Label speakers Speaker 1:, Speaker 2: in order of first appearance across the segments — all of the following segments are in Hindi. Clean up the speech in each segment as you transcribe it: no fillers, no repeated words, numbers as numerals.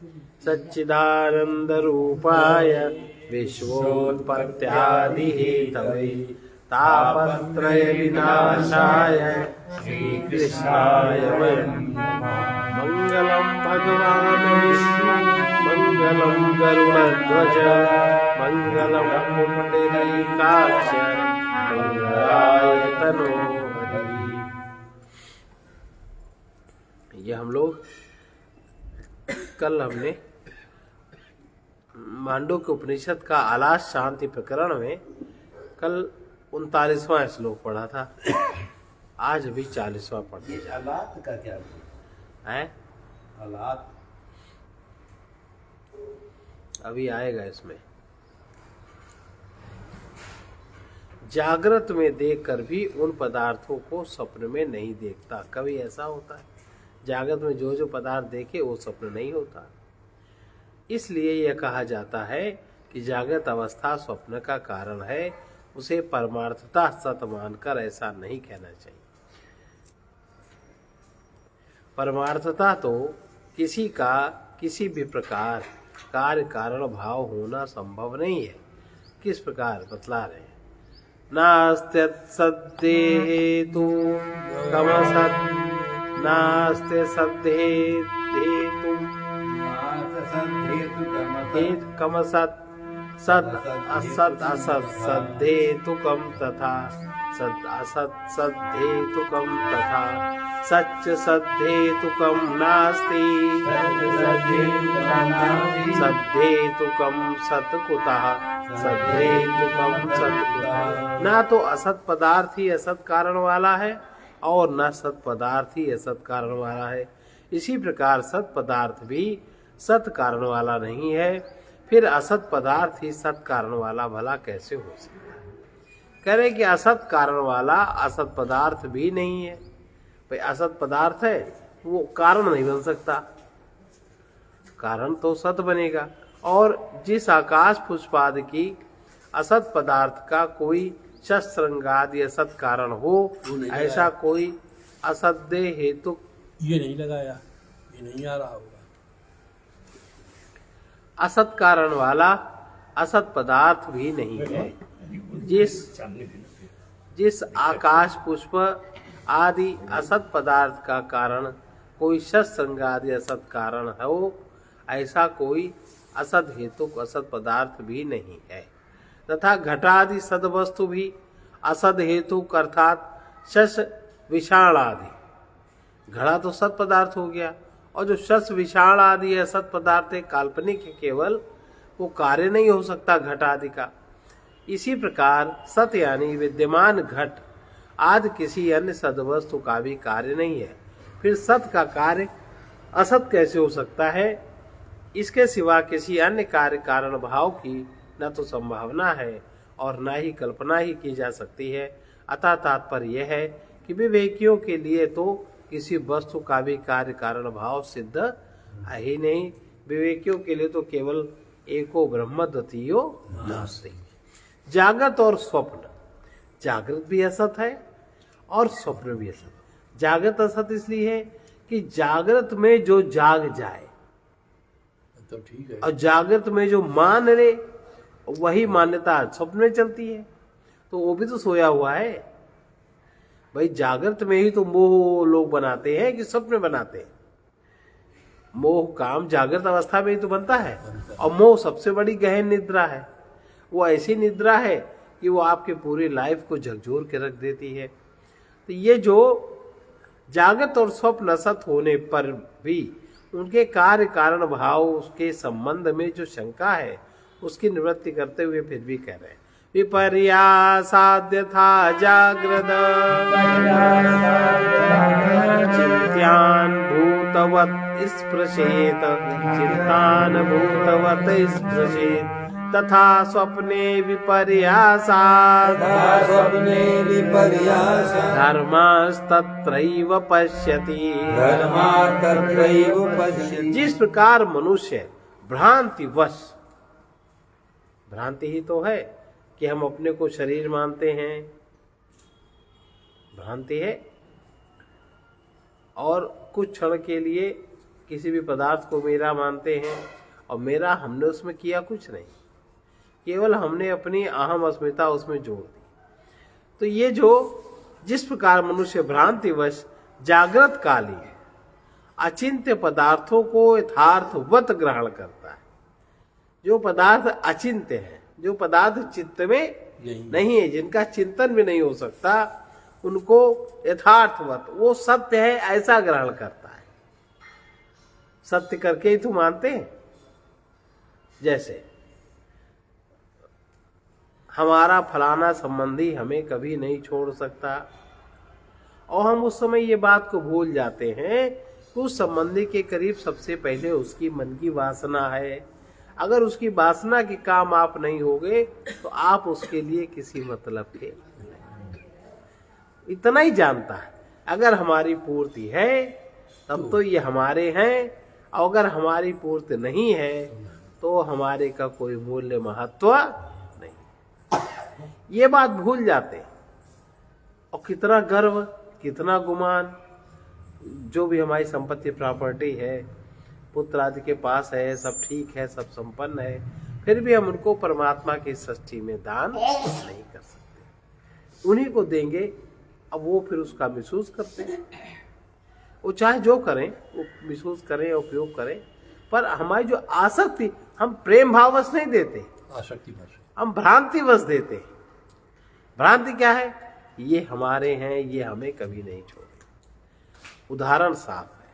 Speaker 1: सच्चिदानंदरूपाय विश्वोत्पत्त्यादिहेतवे तापत्रय विनाशाय श्रीकृष्णाय वयं मंगलम भगवान विष्णु मंगलम गरुड़ध्वज मंगलम पुंडरीकाक्ष मंगलाय तनोहरि। ये हम लोग कल हमने मांडुक्य उपनिषद का आलास शांति प्रकरण में कल 39वां श्लोक पढ़ा था। आज अभी 40वां पढ़ने जा रहे
Speaker 2: हालात का क्या
Speaker 1: हैं।
Speaker 2: हालात
Speaker 1: अभी आएगा इसमें। जागृत में देखकर भी उन पदार्थों को स्वप्न में नहीं देखता। कभी ऐसा होता है जागृत में जो जो पदार्थ देखे वो स्वप्न नहीं होता। इसलिए यह कहा जाता है कि जागृत अवस्था स्वप्न का कारण है। उसे परमार्थता सत मानकर ऐसा नहीं कहना चाहिए। परमार्थता तो किसी का किसी भी प्रकार कार्य कारण भाव होना संभव नहीं है। किस प्रकार बतला रहे हैं। नास्त्य हेतु कमसत् नास्त्य सद्धेतु कमसत् सत् असत् असत् सद्धेतुकम तथा सत् असत् सद्धेतुकम तथा सच्च सद्धेतुकम नास्ति सद्धेतुकम सत् कुतः सद्धेतुकम सत् कुतः। ना तो असत पदार्थ ही असत कारण वाला है और न सत पदार्थ ही असत कारण वाला है। इसी प्रकार सत पदार्थ भी सत कारण वाला नहीं है। फिर असत पदार्थ ही सत कारण वाला भला कैसे हो सकता है। कह रहे कि असत कारण वाला असत पदार्थ भी नहीं है। भाई असत पदार्थ है वो कारण नहीं बन सकता। कारण तो सत बनेगा। और जिस आकाश पुष्पाद की असत पदार्थ का कोई शस्त्रंगादि असत कारण हो ऐसा कोई असद्य हेतु
Speaker 2: ये नहीं लगाया, ये नहीं आ रहा होगा।
Speaker 1: असत कारण वाला असत पदार्थ भी नहीं है। जिस आकाश पुष्प आदि असत पदार्थ का कारण कोई शस्त्रंग आदि असत कारण हो ऐसा कोई असत हेतु असत पदार्थ भी नहीं है। तथा घटादि सद वस्तु भी असद हेतु अर्थात शस विषाण आदि। घड़ा तो सत पदार्थ हो गया और जो शस विषाण आदि है सत पदार्थ है काल्पनिक है केवल, वो कार्य नहीं हो सकता घट आदि का। इसी प्रकार सत यानी विद्यमान घट आदि किसी अन्य सदवस्तु का भी कार्य नहीं है। फिर सत का कार्य असत कैसे हो सकता है। इसके सिवा किसी अन्य कार्य कारण भाव की न तो संभावना है और न ही कल्पना ही की जा सकती है। अतः तात्पर्य यह है कि विवेकियों के लिए तो किसी वस्तु का भी कार्य कारण भाव सिद्ध है ही नहीं। विवेकियों के लिए तो केवल एको ब्रह्म द्वितीयो नास्ति। जागृत और स्वप्न, जागृत भी असत है और स्वप्न भी असत। जागृत असत इसलिए है कि जागृत में जो जाग जाए
Speaker 2: तो ठीक है,
Speaker 1: और जागृत में जो मान ले वही मान्यता स्वप्न में चलती है। तो वो भी तो सोया हुआ है। भाई जागृत में ही तो मोह लोग बनाते हैं कि स्वप्न में बनाते हैं। मोह काम जागृत अवस्था में ही तो बनता है। और मोह सबसे बड़ी गहन निद्रा है। वो ऐसी निद्रा है कि वो आपके पूरी लाइफ को झकझोर के रख देती है। तो ये जो जागृत और स्वप्न असत होने पर भी उनके कार्य कारण भाव उसके संबंध में जो शंका है उसकी निवृत्ति करते हुए फिर भी कह रहे हैं विपर्यासाद्य था जागृत चिंत्यान भूतवत स्पृशेत चिंतान भूतवत स्पृशेत तथा स्वप्ने विपर्यासात् धर्मस्तत्रैव पश्यति। जिस प्रकार मनुष्य भ्रांतिवश, भ्रांति ही तो है कि हम अपने को शरीर मानते हैं, भ्रांति है। और कुछ क्षण के लिए किसी भी पदार्थ को मेरा मानते हैं, और मेरा हमने उसमें किया कुछ नहीं, केवल हमने अपनी अहम अस्मिता उसमें जोड़ दी। तो ये जो जिस प्रकार मनुष्य भ्रांतिवश जागृत काली अचिंत्य पदार्थों को यथार्थवत ग्रहण करता है, जो पदार्थ अचिंत्य है, जो पदार्थ चित्त में नहीं है, जिनका चिंतन भी नहीं हो सकता, उनको यथार्थवत, वो सत्य है ऐसा ग्रहण करता है। सत्य करके ही तो मानते हैं। जैसे हमारा फलाना संबंधी हमें कभी नहीं छोड़ सकता, और हम उस समय ये बात को भूल जाते हैं कि उस संबंधी के करीब सबसे पहले उसकी मन की वासना है। अगर उसकी वासना के काम आप नहीं होगे तो आप उसके लिए किसी मतलब के नहीं। इतना ही जानता है, अगर हमारी पूर्ति है तब तो ये हमारे हैं, और अगर हमारी पूर्ति नहीं है तो हमारे का कोई मूल्य महत्व नहीं। ये बात भूल जाते, और कितना गर्व, कितना गुमान, जो भी हमारी संपत्ति प्रॉपर्टी है, पुत्र आदि के पास है, सब ठीक है, सब संपन्न है, फिर भी हम उनको परमात्मा की सृष्टि में दान नहीं कर सकते। उन्हीं को देंगे, अब वो फिर उसका मिसयूज करते हैं। वो चाहे जो करें, वो मिसयूज करें, उपयोग करें, पर हमारी जो आसक्ति, हम प्रेम भाववश नहीं देते,
Speaker 2: आसक्ति बस,
Speaker 1: हम भ्रांतिवश देते हैं। भ्रांति क्या है? ये हमारे हैं, ये हमें कभी नहीं छोड़े। उदाहरण साफ है,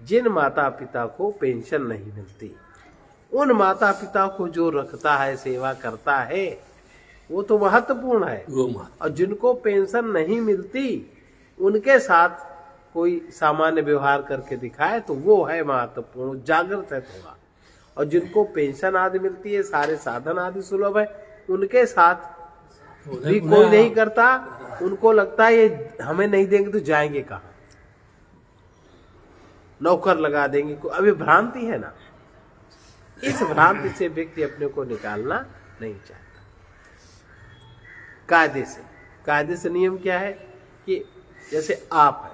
Speaker 1: जिन माता पिता को पेंशन नहीं मिलती, उन माता पिता को जो रखता है, सेवा करता है, वो तो महत्वपूर्ण है। और जिनको पेंशन नहीं मिलती, उनके साथ कोई सामान्य व्यवहार करके दिखाए तो वो है महत्वपूर्ण, जागृत है थोड़ा। और जिनको पेंशन आदि मिलती है, सारे साधन आदि सुलभ है, उनके साथ भी कोई नहीं करता। उनको लगता है ये हमें नहीं देंगे तो जाएंगे कहाँ, नौकर लगा देंगे। अभी भ्रांति है ना, इस भ्रांति से व्यक्ति अपने को निकालना नहीं चाहता। कायदे से नियम क्या है कि जैसे आप है,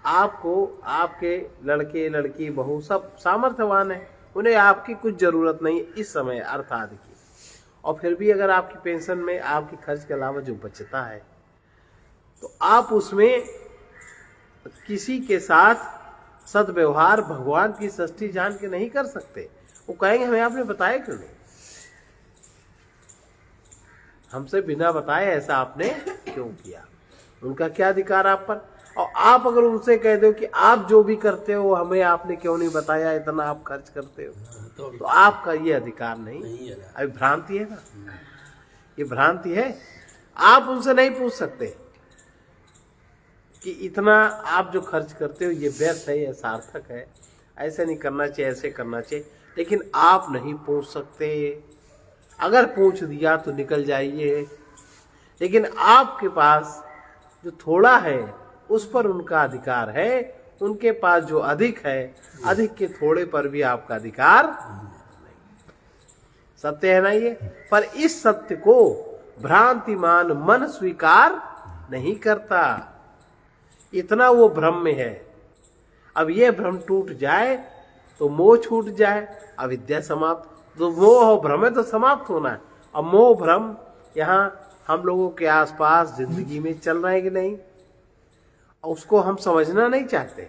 Speaker 1: आपको आपके लड़के लड़की बहू सब सामर्थ्यवान है, उन्हें आपकी कुछ जरूरत नहीं इस समय अर्थ आदि की, और फिर भी अगर आपकी पेंशन में आपके खर्च के अलावा जो बचता है, तो आप उसमें किसी के साथ सदव्यवहार भगवान की सृष्टि जान के नहीं कर सकते। वो कहेंगे हमें आपने बताया क्यों नहीं, हमसे बिना बताए ऐसा आपने क्यों किया, उनका क्या अधिकार आप पर। और आप अगर उनसे कह दो कि आप जो भी करते हो हमें आपने क्यों नहीं बताया, इतना आप खर्च करते हो, तो आपका ये अधिकार नहीं है। अभी भ्रांति है ना, ये भ्रांति है। आप उनसे नहीं पूछ सकते कि इतना आप जो खर्च करते हो ये व्यर्थ है, ये सार्थक है, ऐसे नहीं करना चाहिए, ऐसे करना चाहिए, लेकिन आप नहीं पूछ सकते। अगर पूछ दिया तो निकल जाइए, लेकिन आपके पास जो थोड़ा है उस पर उनका अधिकार है, उनके पास जो अधिक है, अधिक के थोड़े पर भी आपका अधिकार नहीं। सत्य है ना ये? पर इस सत्य को भ्रांतिमान मन स्वीकार नहीं करता, इतना वो भ्रम में है। अब ये भ्रम टूट जाए तो मोह छूट जाए, अविद्या समाप्त। तो मोह और भ्रम है तो समाप्त होना है। अब मोह भ्रम यहाँ हम लोगों के आसपास जिंदगी में चल रहे हैं कि नहीं, उसको हम समझना नहीं चाहते।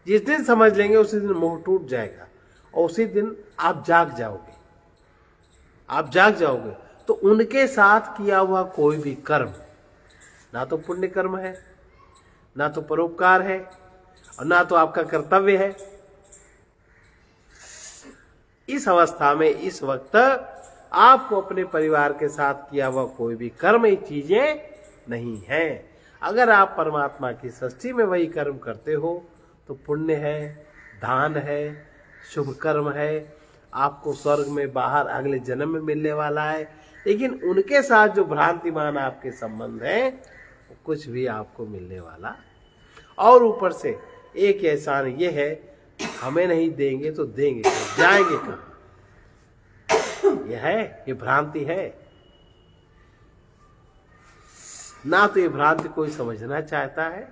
Speaker 1: जिस दिन समझ लेंगे उसी दिन मोह टूट जाएगा, और उसी दिन आप जाग जाओगे। आप जाग जाओगे तो उनके साथ किया हुआ कोई भी कर्म, ना तो पुण्य कर्म है, ना तो परोपकार है, और ना तो आपका कर्तव्य है। इस अवस्था में इस वक्त आपको अपने परिवार के साथ किया हुआ कोई भी कर्म ये चीजें नहीं है। अगर आप परमात्मा की सृष्टि में वही कर्म करते हो तो पुण्य है, दान है, शुभ कर्म है, आपको स्वर्ग में बाहर अगले जन्म में मिलने वाला है। लेकिन उनके साथ जो भ्रांतिमान आपके संबंध है वो कुछ भी आपको मिलने वाला। और ऊपर से एक एहसान ये है, हमें नहीं देंगे तो देंगे, जाएंगे कहाँ? ये है, ये भ्रांति है ना। तो ये भ्रांति कोई समझना चाहता है,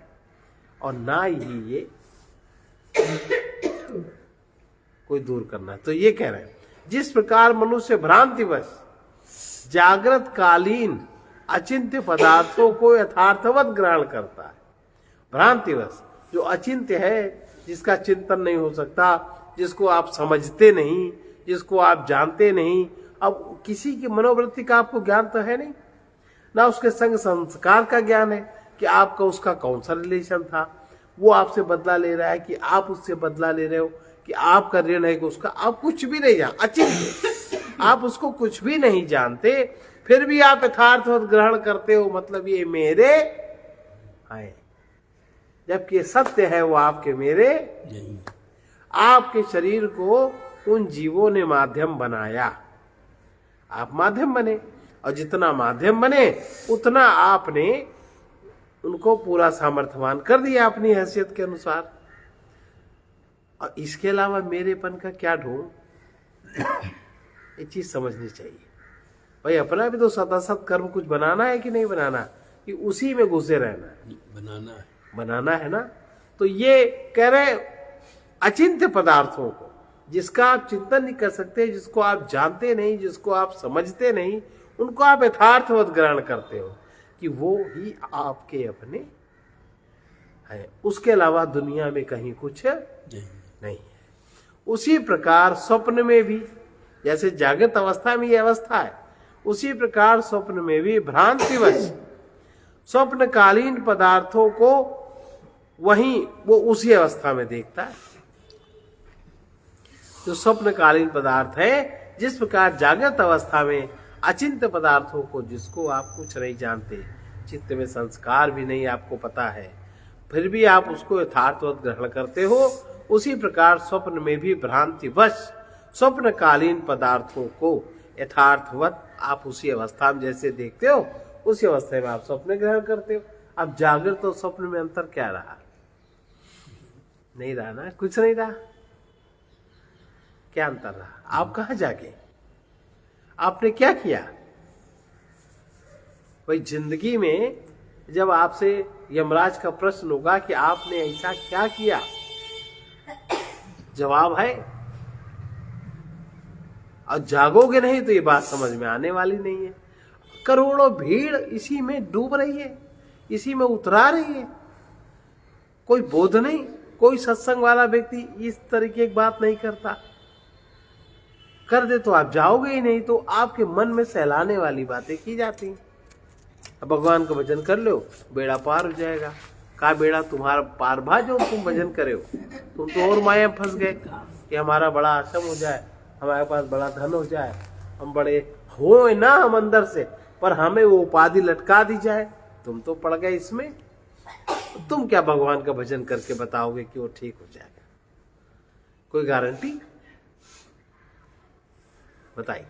Speaker 1: और ना ही ये कोई दूर करना है। तो ये कह रहे हैं जिस प्रकार मनुष्य भ्रांतिवश जागृत कालीन अचिंत्य पदार्थों को यथार्थवत ग्रहण करता है, भ्रांतिवश जो अचिंत्य है, जिसका चिंतन नहीं हो सकता, जिसको आप समझते नहीं, जिसको आप जानते नहीं, अब किसी की मनोवृत्ति का आपको ज्ञान तो है नहीं, ना उसके संग संस्कार का ज्ञान है कि आपका उसका कौन सा रिलेशन था, वो आपसे बदला ले रहा है कि आप उससे बदला ले रहे हो, कि आपका ऋण है कि उसका, आप कुछ भी नहीं जान, अचिंत्य, आप उसको कुछ भी नहीं जानते, फिर भी आप यथार्थवत ग्रहण करते हो, मतलब ये मेरे है, जबकि सत्य है वो आपके मेरे
Speaker 2: नहीं।
Speaker 1: आपके शरीर को उन जीवों ने माध्यम बनाया, आप माध्यम बने, और जितना माध्यम बने उतना आपने उनको पूरा सामर्थ्यवान कर दिया अपनी हैसियत के अनुसार। और इसके अलावा मेरेपन का क्या ढूंढ, ये चीज समझनी चाहिए। भाई अपना भी तो सतासत कर्म कुछ बनाना है कि नहीं बनाना, कि उसी में घुसे रहना है, बनाना है ना। तो ये कह रहे अचिंत्य पदार्थों को, जिसका आप चिंतन नहीं कर सकते, जिसको आप जानते नहीं, जिसको आप समझते नहीं, उनको आप यथार्थवत ग्रहण करते हो कि वो ही आपके अपने हैं, उसके अलावा दुनिया में कहीं कुछ नहीं है। उसी प्रकार स्वप्न में भी, जैसे जागृत अवस्था में ये अवस्था है, उसी प्रकार स्वप्न में भी भ्रांतिवश स्वप्नकालीन पदार्थों को वहीं वो उसी अवस्था में देखता है। जो स्वप्नकालीन पदार्थ है, जिस प्रकार जागृत अवस्था में अचिंत्य पदार्थों को, जिसको आप कुछ नहीं जानते, चित्त में संस्कार भी नहीं आपको पता है, फिर भी आप उसको यथार्थवत ग्रहण करते हो, उसी प्रकार स्वप्न में भी भ्रांतिवश स्वप्नकालीन पदार्थों को यथार्थवत आप उसी अवस्था में जैसे देखते हो, उसी अवस्था में आप स्वप्न ग्रहण करते हो। अब जागृत और स्वप्न में अंतर क्या रहा? नहीं रहा ना, कुछ नहीं रहा। क्या अंतर रहा? आप कहां जागे, आपने क्या किया? भाई जिंदगी में जब आपसे यमराज का प्रश्न होगा कि आपने ऐसा क्या किया, जवाब है, और जागोगे नहीं तो ये बात समझ में आने वाली नहीं है। करोड़ों भीड़ इसी में डूब रही है, इसी में उतरा रही है, कोई बोध नहीं, कोई सत्संग वाला व्यक्ति इस तरीके की बात नहीं करता। कर दे तो आप जाओगे ही नहीं, तो आपके मन में सहलाने वाली बातें की जाती हैं। अब भगवान का भजन कर लो, बेड़ा पार हो जाएगा। का बेड़ा तुम्हारा पार भा जो तुम भजन करे हो, तुम तो और माया फंस गए कि हमारा बड़ा आश्रम हो जाए, हमारे पास बड़ा धन हो जाए, हम बड़े हो ना हम अंदर से, पर हमें वो उपाधि लटका दी जाए, तुम तो पड़ गए इसमें। तुम क्या भगवान का भजन करके बताओगे कि वो ठीक हो जाएगा? कोई गारंटी बताइए।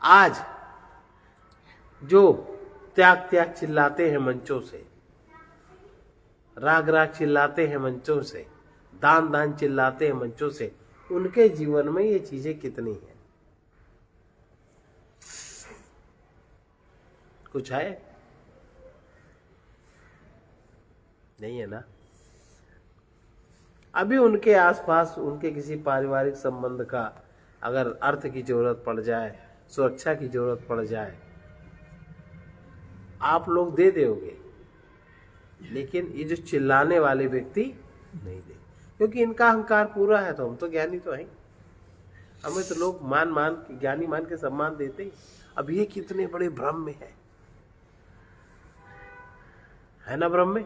Speaker 1: आज जो त्याग त्याग चिल्लाते हैं मंचों से, राग राग चिल्लाते हैं मंचों से, दान दान चिल्लाते हैं मंचों से, उनके जीवन में ये चीजें कितनी हैं? कुछ है? नहीं है ना। अभी उनके आसपास उनके किसी पारिवारिक संबंध का अगर अर्थ की जरूरत पड़ जाए, सुरक्षा की जरूरत पड़ जाए, आप लोग दे दोगे, लेकिन ये जो चिल्लाने वाले व्यक्ति नहीं दे, क्योंकि इनका अहंकार पूरा है। तो हम तो ज्ञानी तो हैं, हमें तो लोग ज्ञानी मान के सम्मान देते ही। अब ये कितने बड़े भ्रम में है ना, भ्रम में,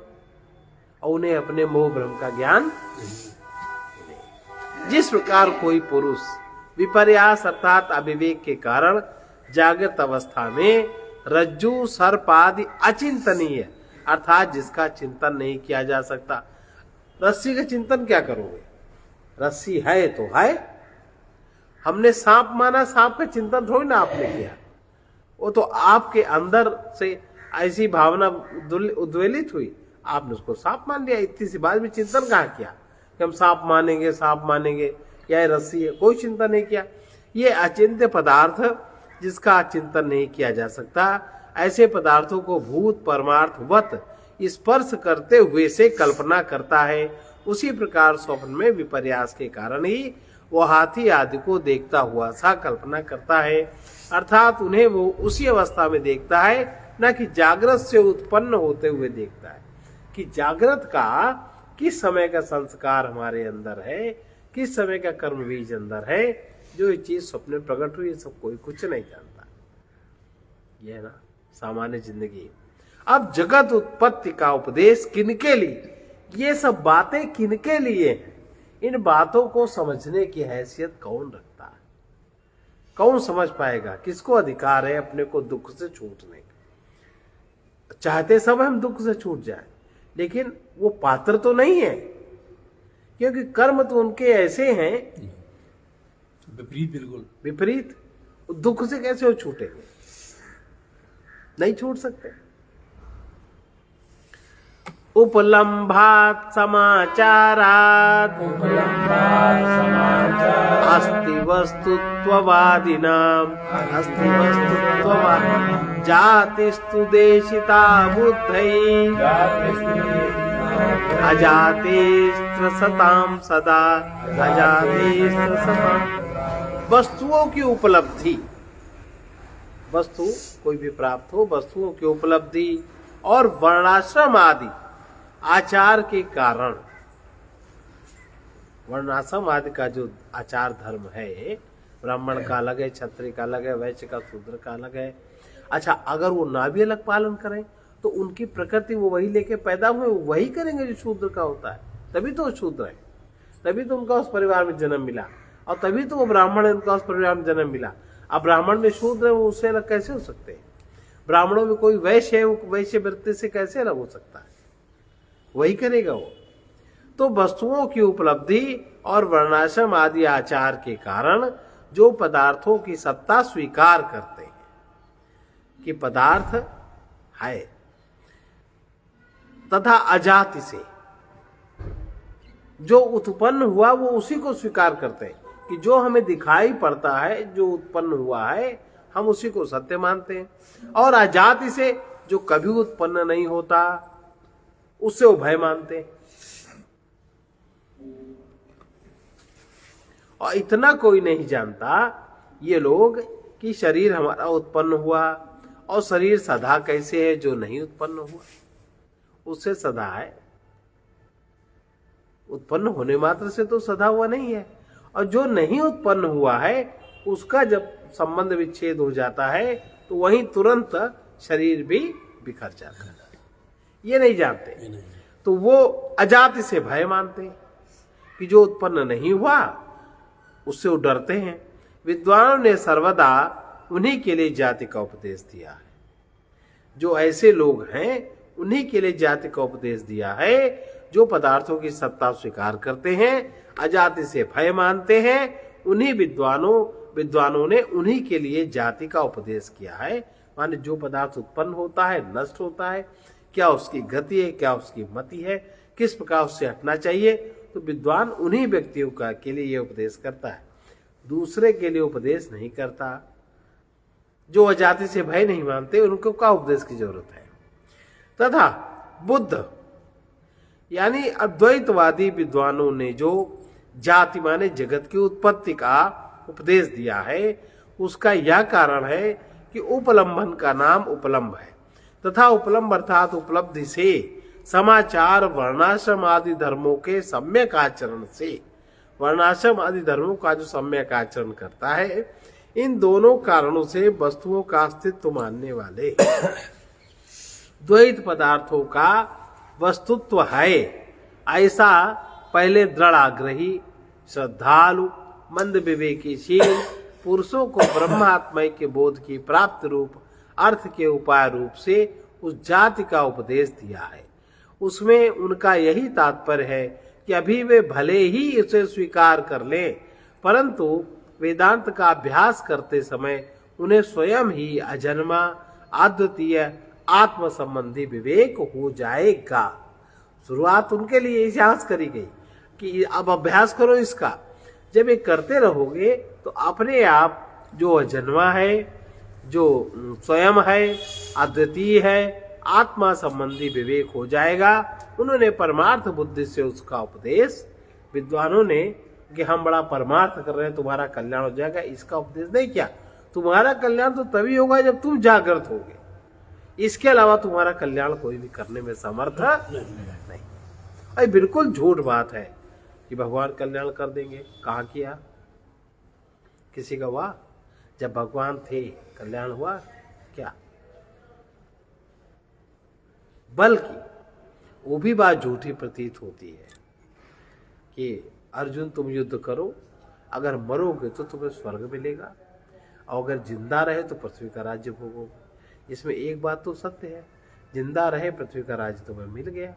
Speaker 1: और उन्हें अपने मोह भ्रम का ज्ञान नहीं। जिस प्रकार कोई पुरुष विपर्यास अर्थात अविवेक के कारण जागृत अवस्था में रज्जू सर्प आदि अचिंतनीय अर्थात जिसका चिंतन नहीं किया जा सकता। रस्सी का चिंतन क्या करोगे? रस्सी है तो है। हमने सांप माना, सांप का चिंतन थोड़ी ना आपने किया, वो तो आपके अंदर से ऐसी भावना उद्वेलित हुई, आपने उसको सांप मान लिया। इतनी सी बात में चिंतन कहाँ किया कि हम सांप मानेंगे या रस्सी है? कोई चिंतन नहीं किया। ये अचिंत्य पदार्थ जिसका चिंतन नहीं किया जा सकता, ऐसे पदार्थों को भूत परमार्थवत स्पर्श करते हुए से कल्पना करता है, उसी प्रकार स्वप्न में विपर्यास के कारण ही वो हाथी आदि को देखता हुआ सा कल्पना करता है, अर्थात उन्हें वो उसी अवस्था में देखता है, न कि जागृत से उत्पन्न होते हुए देखता है। कि जागृत का किस समय का संस्कार हमारे अंदर है, किस समय का कर्म बीज अंदर है, जो ये चीज स्वप्न में प्रकट हुई, सब कोई कुछ नहीं जानता। ये है ना सामान्य जिंदगी। अब जगत उत्पत्ति का उपदेश किनके लिए, ये सब बातें किनके लिए हैं? इन बातों को समझने की हैसियत कौन रखता है? कौन समझ पाएगा? किसको अधिकार है अपने को दुख से छूटने का? चाहते सब हम दुख से छूट जाए, लेकिन वो पात्र तो नहीं है, क्योंकि कर्म तो उनके ऐसे हैं
Speaker 2: विपरीत, बिल्कुल
Speaker 1: विपरीत। दुख से कैसे वो छूटेंगे? नहीं छूट सकते। उपलम्भात समाचारात अस्ति वस्तुत्ववादिनाम जातिस्तु देशिता बुद्धै अजातेस्त्रसताम सदा अजातेस्त्रसताम। वस्तुओं की उपलब्धि, वस्तु कोई भी प्राप्त हो, वस्तुओं की उपलब्धि और वर्णाश्रम आदि आचार के कारण, वर्णाश्रम आदि का जो आचार धर्म है, ब्राह्मण का अलग है, क्षत्रिय का अलग है, वैश्य का, शूद्र का अलग है। अच्छा, अगर वो ना भी अलग पालन करें तो उनकी प्रकृति वो वही लेके पैदा हुए, वो वही करेंगे जो शूद्र का होता है। तभी तो वो शूद्र है, तभी तो उनका उस परिवार में जन्म मिला, और तभी तो वो ब्राह्मण है, उनका उस परिवार में जन्म मिला। अब ब्राह्मण में शूद्र है, वो उससे अलग कैसे हो सकते हैं? ब्राह्मणों में कोई वैश्य है, वो वैश्य वृत्ति से कैसे अलग हो सकता है? वही करेगा वो। तो वस्तुओं की उपलब्धि और वर्णाश्रम आदि आचार के कारण जो पदार्थों की सत्ता स्वीकार करते हैं कि पदार्थ है, तथा अजाति से जो उत्पन्न हुआ वो उसी को स्वीकार करते हैं कि जो हमें दिखाई पड़ता है, जो उत्पन्न हुआ है, हम उसी को सत्य मानते हैं। और अजाति से जो कभी उत्पन्न नहीं होता, उससे वो भय मानते हैं। और इतना कोई नहीं जानता ये लोग कि शरीर हमारा उत्पन्न हुआ, और शरीर सदा कैसे है, जो नहीं उत्पन्न हुआ उससे सदा है। उत्पन्न होने मात्र से तो सदा हुआ नहीं है, और जो नहीं उत्पन्न हुआ है उसका जब संबंध विच्छेद हो जाता है तो वहीं तुरंत शरीर भी बिखर जाता है। ये नहीं जानते, तो वो अजाति से भय मानते हैं कि जो उत्पन्न नहीं हुआ उससे वो डरते हैं। विद्वानों ने सर्वदा उन्हीं के लिए जाति का उपदेश दिया है। जो ऐसे लोग हैं उन्हीं के लिए जाति का उपदेश दिया है, जो पदार्थों की सत्ता स्वीकार करते हैं, अजाति से भय मानते हैं। उन्हीं विद्वानों ने उन्हीं के लिए जाति का उपदेश किया है। माने जो पदार्थ उत्पन्न होता है, नष्ट होता है, क्या उसकी गति है, क्या उसकी मति है, किस प्रकार उससे हटना चाहिए, तो विद्वान उन्हीं व्यक्तियों का के लिए यह उपदेश करता है, दूसरे के लिए उपदेश नहीं करता। जो अजाति से भय नहीं मानते उनको क्या उपदेश की जरूरत है। तथा बुद्ध यानी अद्वैतवादी विद्वानों ने जो जाति माने जगत की उत्पत्ति का उपदेश दिया है, उसका यह कारण है कि उपलंबन का नाम उपलम्ब है, तथा उपलम्ब अर्थात उपलब्धि से समाचार वर्णाश्रम आदि धर्मों के सम्यक आचरण से, वर्णाश्रम आदि धर्मों का जो सम्यक आचरण करता है, इन दोनों कारणों से वस्तुओं का अस्तित्व मानने वाले द्वैत पदार्थों का वस्तुत्व है, ऐसा पहले दृढ़ आग्रही, श्रद्धालु, मंद विवेकीशील पुरुषों को ब्रह्मात्मय के बोध की प्राप्त रूप अर्थ के उपाय रूप से उस जाति का उपदेश दिया है। उसमें उनका यही तात्पर्य है कि अभी वे भले ही इसे स्वीकार कर लें, परंतु वेदांत का अभ्यास करते समय उन्हें स्वयं ही अजन्मा अद्वितीय आत्म संबंधी विवेक हो जाएगा। शुरुआत उनके लिए इतिहास करी गई कि अब अभ्यास करो इसका। जब ये करते रहोगे तो अपने आप जो अजन्मा है, जो स्वयं है, अद्वितीय है, आत्मा संबंधी विवेक हो जाएगा। उन्होंने परमार्थ बुद्धि से उसका उपदेश, विद्वानों ने, कि हम बड़ा परमार्थ कर रहे हैं, तुम्हारा कल्याण हो जाएगा, इसका उपदेश नहीं किया। तुम्हारा कल्याण तो तभी होगा जब तुम जागृत होगे, इसके अलावा तुम्हारा कल्याण कोई भी करने में समर्थ नहीं। अरे बिल्कुल झूठ बात है कि भगवान कल्याण कर देंगे। कहाँ किया? किसी का हुआ? जब भगवान थे कल्याण हुआ क्या? बल्कि वो भी बात झूठी प्रतीत होती है कि अर्जुन तुम युद्ध करो, अगर मरोगे तो तुम्हें स्वर्ग मिलेगा, और अगर जिंदा रहे तो पृथ्वी का राज्य भोगोगे। इसमें एक बात तो सत्य है, जिंदा रहे पृथ्वी का राज्य तुम्हें मिल गया,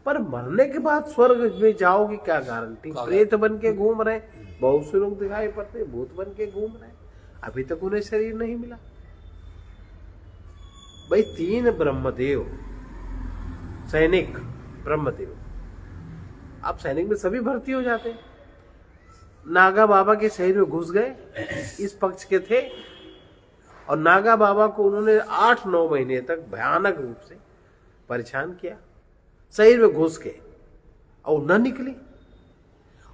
Speaker 1: पर मरने के बाद स्वर्ग में जाओगे क्या गारंटी? प्रेत बन के घूम रहे, बहुत से लोग दिखाई पड़ते भूत बन के घूम रहे, अभी तक उन्हें शरीर नहीं मिला। भाई 3 ब्रह्मदेव सैनिक, ब्रह्मदेव, अब सैनिक में सभी भर्ती हो जाते हैं। नागा बाबा के शरीर में घुस गए, इस पक्ष के थे, और नागा बाबा को उन्होंने 8-9 महीने तक भयानक रूप से परेशान किया, शरीर में घुस के, और न निकली।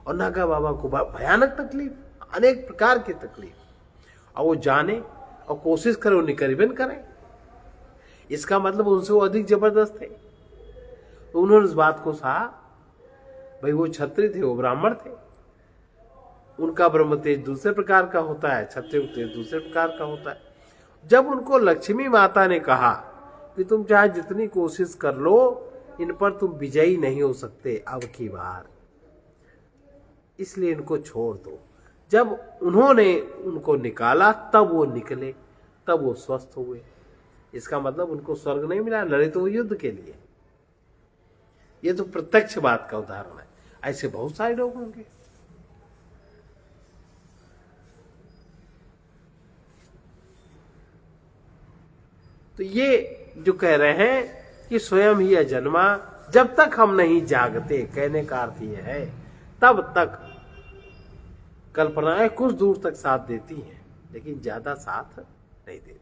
Speaker 1: और नागा बाबा को भयानक तकलीफ, अनेक प्रकार की तकलीफ, और वो जाने और कोशिश करे, वो निकरिबन करें। इसका मतलब उनसे वो अधिक जबरदस्त थे। तो उन्होंने इस बात को सहा। भाई वो क्षत्रिय थे, वो ब्राह्मण थे, उनका ब्रह्म तेज दूसरे प्रकार का होता है, क्षत्रिय तेज दूसरे प्रकार का होता है। जब उनको लक्ष्मी माता ने कहा कि तुम चाहे जितनी कोशिश कर लो, इन पर तुम विजयी नहीं हो सकते अब की बार, इसलिए इनको छोड़ दो। जब उन्होंने उनको निकाला तब वो निकले, तब वो स्वस्थ हुए। इसका मतलब उनको स्वर्ग नहीं मिला, लड़े तो वो युद्ध के लिए। ये तो प्रत्यक्ष बात का उदाहरण है, ऐसे बहुत सारे लोग होंगे। तो ये जो कह रहे हैं कि स्वयं ही अजन्मा, जब तक हम नहीं जागते, कहने का अर्थ यह है तब तक कल्पनाएं कुछ दूर तक साथ देती हैं, लेकिन ज्यादा साथ नहीं देती।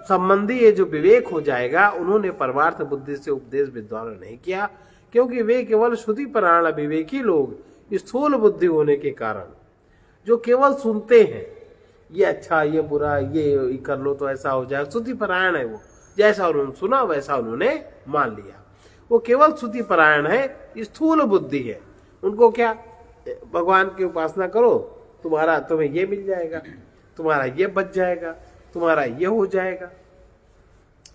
Speaker 1: संबंधी ये जो विवेक हो जाएगा, उन्होंने परमार्थ बुद्धि से उपदेश विद्वानों ने नहीं किया, क्योंकि वे केवल श्रुति परायण अविवेकी लोग स्थूल बुद्धि होने के कारण, जो केवल सुनते हैं, ये अच्छा ये बुरा, ये कर लो तो ऐसा हो जाए, श्रुति परायण है। वो जैसा उन्होंने सुना वैसा उन्होंने मान लिया। वो केवल श्रुति परायण है, स्थूल बुद्धि है। उनको क्या, भगवान की उपासना करो, तुम्हें ये मिल जाएगा, तुम्हारा ये बच जाएगा, तुम्हारा ये हो जाएगा।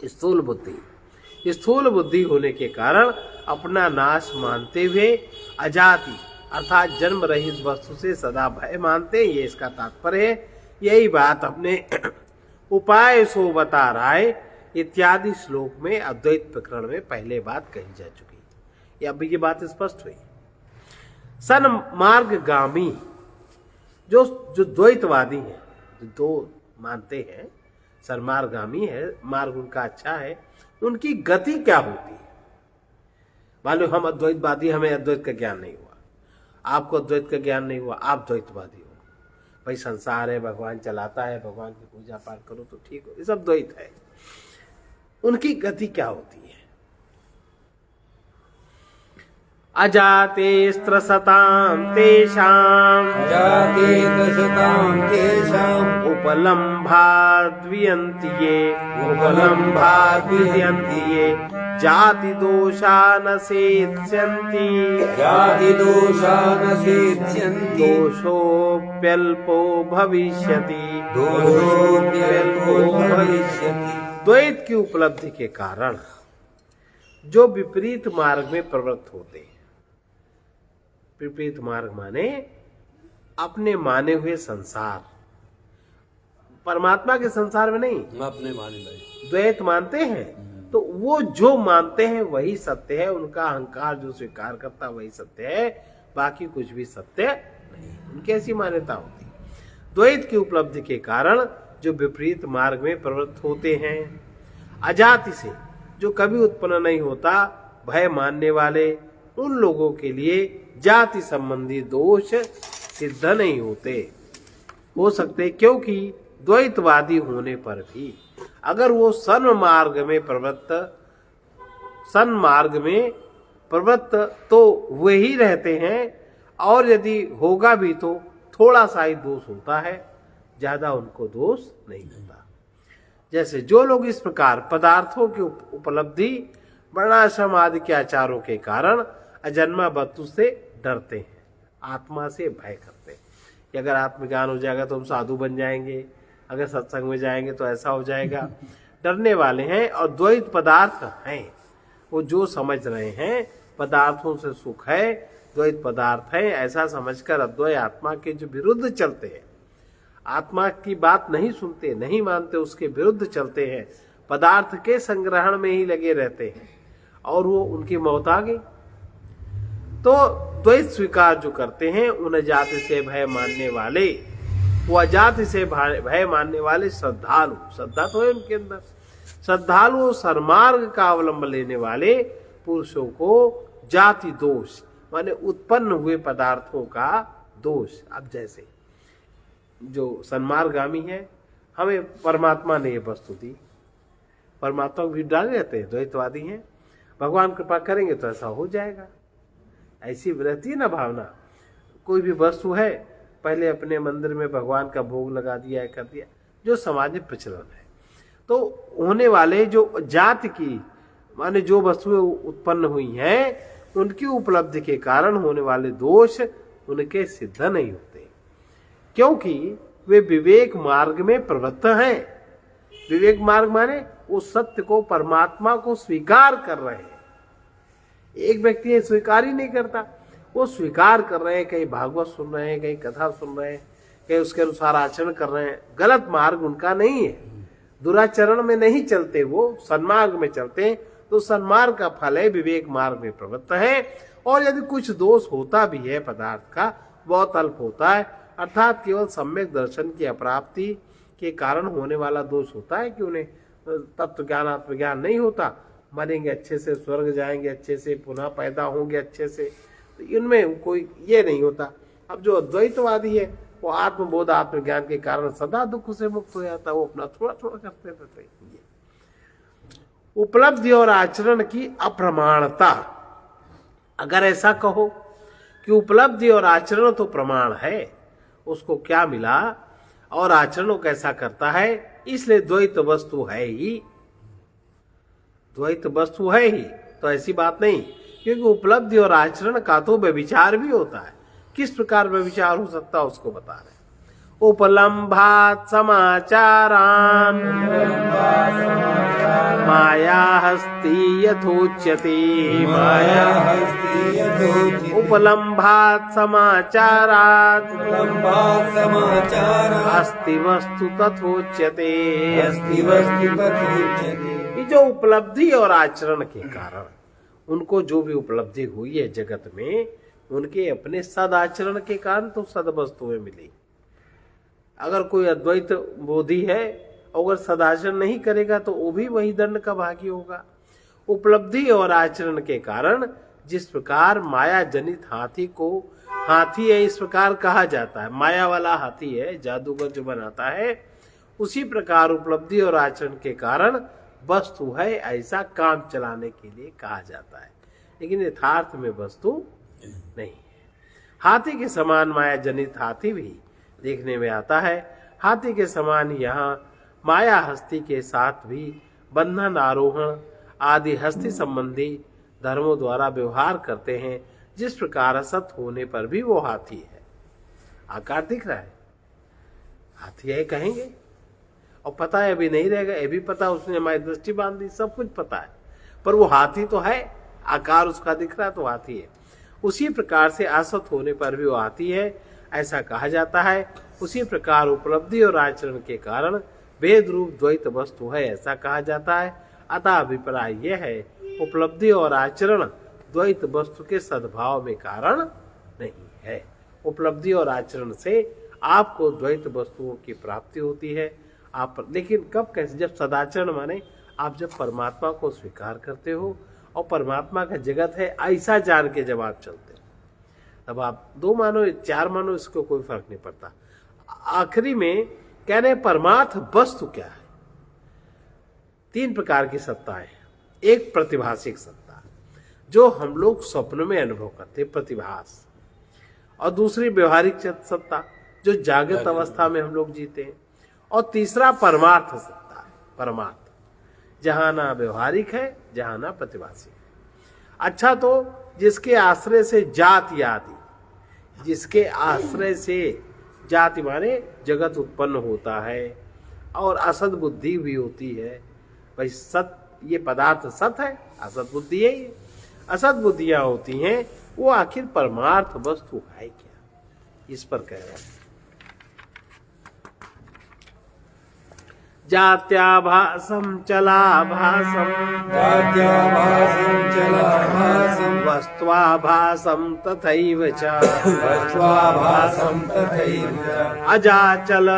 Speaker 1: स्थूल बुद्धि, स्थूल बुद्धि होने के कारण अपना नाश मानते हुए अजाति अर्थात जन्म रहित वस्तु से सदा भय मानते, ये इसका तात्पर्य है। यही बात अपने उपाय सो बता रहा है इत्यादि श्लोक में अद्वैत प्रकरण में पहले बात कही जा चुकी है। अब ये बात स्पष्ट हुई। सन्मार्गगामी जो द्वैतवादी है, जो दो मानते हैं, सन्मार्गगामी है, मार्ग उनका अच्छा है, उनकी गति क्या होती है? मान लो हम अद्वैतवादी, हमें अद्वैत का ज्ञान नहीं हुआ, आपको अद्वैत का ज्ञान नहीं हुआ, आप द्वैतवादी हो। भाई संसार है, भगवान चलाता है, भगवान की पूजा पाठ करो तो ठीक हो, ये सब द्वैत है। उनकी गति क्या होती है? अजाते स्त्रसतां तेषां,
Speaker 2: जाते दशतां तेषाम्
Speaker 1: उपलम्भाद्वियन्ति ये, उपलम्भाद्वियन्ति ये, जाति दोषा न सेत्स्यन्ति,
Speaker 2: जाति दोषा न सेत्स्यन्ति,
Speaker 1: दोषोऽप्यल्पो भविष्यति,
Speaker 2: दोषोऽप्यल्पो भविष्यति।
Speaker 1: द्वैत की उपलब्धि के कारण जो विपरीत मार्ग में प्रवृत्त होते हैं, विपरीत मार्ग माने अपने माने हुए संसार, परमात्मा के संसार में नहीं,
Speaker 2: अपने माने भाई
Speaker 1: द्वैत मानते हैं, तो वो जो मानते हैं वही सत्य है। उनका अहंकार जो स्वीकार करता वही सत्य है, बाकी कुछ भी सत्य नहीं। उनकी ऐसी मान्यता होती है। द्वैत की उपलब्धि के कारण जो विपरीत मार्ग में प्रवृत्त होते हैं, अजाति से जो कभी उत्पन्न नहीं होता, भय मानने वाले, उन लोगों के लिए जाति संबंधी दोष सिद्ध नहीं होते, हो सकते, क्योंकि द्वैतवादी होने पर भी अगर वो सन्मार्ग में प्रवृत्त तो वे ही रहते हैं, और यदि होगा भी तो थोड़ा सा ही दोष होता है, ज्यादा उनको दोष नहीं होता। जैसे जो लोग इस प्रकार पदार्थों की उपलब्धि, वर्णाश्रम आदि के आचारों के कारण अजन्मा वस्तु से डरते हैं, आत्मा से भय करते हैं कि अगर आत्मज्ञान हो जाएगा तो हम साधु बन जाएंगे, अगर सत्संग में जाएंगे तो ऐसा हो जाएगा, डरने वाले हैं। और द्वैत पदार्थ हैं, वो जो समझ रहे हैं पदार्थों से सुख है, द्वैत पदार्थ है, ऐसा समझकर अद्वैत आत्मा के जो विरुद्ध चलते हैं, आत्मा की बात नहीं सुनते, नहीं मानते, उसके विरुद्ध चलते हैं, पदार्थ के संग्रहण में ही लगे रहते हैं, और वो उनकी मौत आ गई। तो द्वैत स्वीकार जो करते हैं, उन अजाति से भय मानने वाले, वो अजाति से भय मानने वाले श्रद्धालु, श्रद्धा तो है उनके अंदर, श्रद्धालु सन्मार्ग का अवलंबन लेने वाले पुरुषों को जाति दोष माने उत्पन्न हुए पदार्थों का दोष। अब जैसे जो सन्मार्गामी है, हमें परमात्मा ने ये वस्तु दी, परमात्मा को भी डाले रहते हैं, द्वैतवादी हैं, भगवान कृपा करेंगे तो ऐसा हो जाएगा, ऐसी रहती है ना भावना। कोई भी वस्तु है, पहले अपने मंदिर में भगवान का भोग लगा दिया, कर दिया, जो समाज में प्रचलन है। तो होने वाले जो जाति की माने जो वस्तुएं उत्पन्न हुई हैं, उनकी उपलब्धि के कारण होने वाले दोष उनके सिद्ध नहीं होते, क्योंकि वे विवेक मार्ग में प्रवृत्त हैं। विवेक मार्ग माने वो सत्य को, परमात्मा को स्वीकार कर रहे हैं। एक व्यक्ति स्वीकार ही नहीं करता, वो स्वीकार कर रहे हैं, कहीं भागवत सुन रहे हैं, कहीं कथा सुन रहे हैं, कहीं उसके अनुसार आचरण कर रहे हैं। गलत मार्ग उनका नहीं है, दुराचरण में नहीं चलते, वो सन्मार्ग में चलते हैं। तो सन्मार्ग का फल है विवेक मार्ग में प्रवृत्त है। और यदि कुछ दोष होता भी है पदार्थ का, बहुत अल्प होता है, अर्थात केवल सम्यक दर्शन की अप्राप्ति के कारण होने वाला दोष होता है कि उन्हें तत्व ज्ञान आत्मज्ञान नहीं होता। मरेंगे अच्छे से, स्वर्ग जाएंगे अच्छे से, पुनः पैदा होंगे अच्छे से, तो इनमें कोई ये नहीं होता। अब जो अद्वैतवादी है, वो आत्मबोध आत्मज्ञान के कारण सदा दुख से मुक्त हो जाता है, वो अपना थोड़ा थोड़ा करते रहते हैं। उपलब्धि और आचरण की अप्रमाणता, अगर ऐसा कहो कि उपलब्धि और आचरण तो प्रमाण है, उसको क्या मिला और आचरण कैसा करता है, इसलिए द्वैत वस्तु है ही, द्वैत वस्तु है ही। तो ऐसी बात नहीं, क्योंकि उपलब्धि और आचरण का तो व्यभिचार भी होता है। किस प्रकार व्यभिचार हो सकता है उसको बता रहे। उपलम्भात समाचारान माया हस्ति यथोच्यते,
Speaker 2: माया हस्ति यथोच्यते,
Speaker 1: उपलम्भात समाचारात
Speaker 2: समाचारात्
Speaker 1: अस्ति वस्तु तथोच्यते,
Speaker 2: अस्ति वस्तु तथोच्यते।
Speaker 1: ये जो उपलब्धि और आचरण के कारण उनको जो भी उपलब्धि हुई है जगत में, उनके अपने सदाचरण के कारण तो सद वस्तुएं मिली। अगर कोई अद्वैत बोधी है, अगर सदाचरण नहीं करेगा तो वो भी वही दंड का भागी होगा। उपलब्धि और आचरण के कारण जिस प्रकार माया जनित हाथी को हाथी है इस प्रकार कहा जाता है, माया वाला हाथी है, जादूगर जो बनाता है, उसी प्रकार उपलब्धि और आचरण के कारण वस्तु है ऐसा काम चलाने के लिए कहा जाता है, लेकिन यथार्थ में वस्तु नहीं है। हाथी के समान माया जनित हाथी भी देखने में आता है। हाथी के समान यहाँ माया हस्ती के साथ भी बंधन आरोहण आदि हस्ती संबंधी धर्मों द्वारा व्यवहार करते हैं। जिस प्रकार असत होने पर भी वो हाथी है, आकार दिख रहा है, हाथी है कहेंगे, और पता है अभी नहीं रहेगा, ये भी पता, उसने हमारी दृष्टि बांध दी, सब कुछ पता है, पर वो हाथी तो है, आकार उसका दिख रहा है तो हाथी है। उसी प्रकार से असत होने पर भी वो हाथी है ऐसा कहा जाता है। उसी प्रकार उपलब्धि और आचरण के कारण भेद रूप द्वैत वस्तु है ऐसा कहा जाता है। अतः अभिप्राय यह है उपलब्धि और आचरण द्वैत वस्तु के सद्भाव में कारण नहीं है। उपलब्धि और आचरण से आपको द्वैत वस्तुओं की प्राप्ति होती है। आप लेकिन कब कैसे, जब सदाचरण माने आप जब परमात्मा को स्वीकार करते हो और परमात्मा का जगत है ऐसा जान के जब आप चलते हो, तब आप 2 मानो 4 मानो इसको कोई फर्क नहीं पड़ता। आखिरी में कह रहे परमार्थ वस्तु क्या है, तीन प्रकार की सत्ताएं। एक प्रतिभासिक सत्ता, जो हम लोग स्वप्न में अनुभव करते, प्रतिभास। और दूसरी व्यवहारिक सत्ता, जो जागृत अवस्था में हम लोग जीते हैं। और तीसरा परमार्थ सत्ता, परमार्थ, जहां ना व्यवहारिक है, जहां ना प्रतिभासिक है। अच्छा, तो जिसके आश्रय से जाति आदि, जिसके आश्रय से जाति माने जगत उत्पन्न होता है और असत बुद्धि भी होती है। भाई सत, ये पदार्थ सत है, असत बुद्धि है। ये असत बुद्धियां होती हैं, वो आखिर परमार्थ वस्तु है क्या, इस पर कह रहे हैं। जात्याभासम चलाभासम,
Speaker 2: जात्याभासं चलाभासं
Speaker 1: वस्त्वाभासम तथैव च,
Speaker 2: वस्त्वाभासं तथैव च।
Speaker 1: अजाचल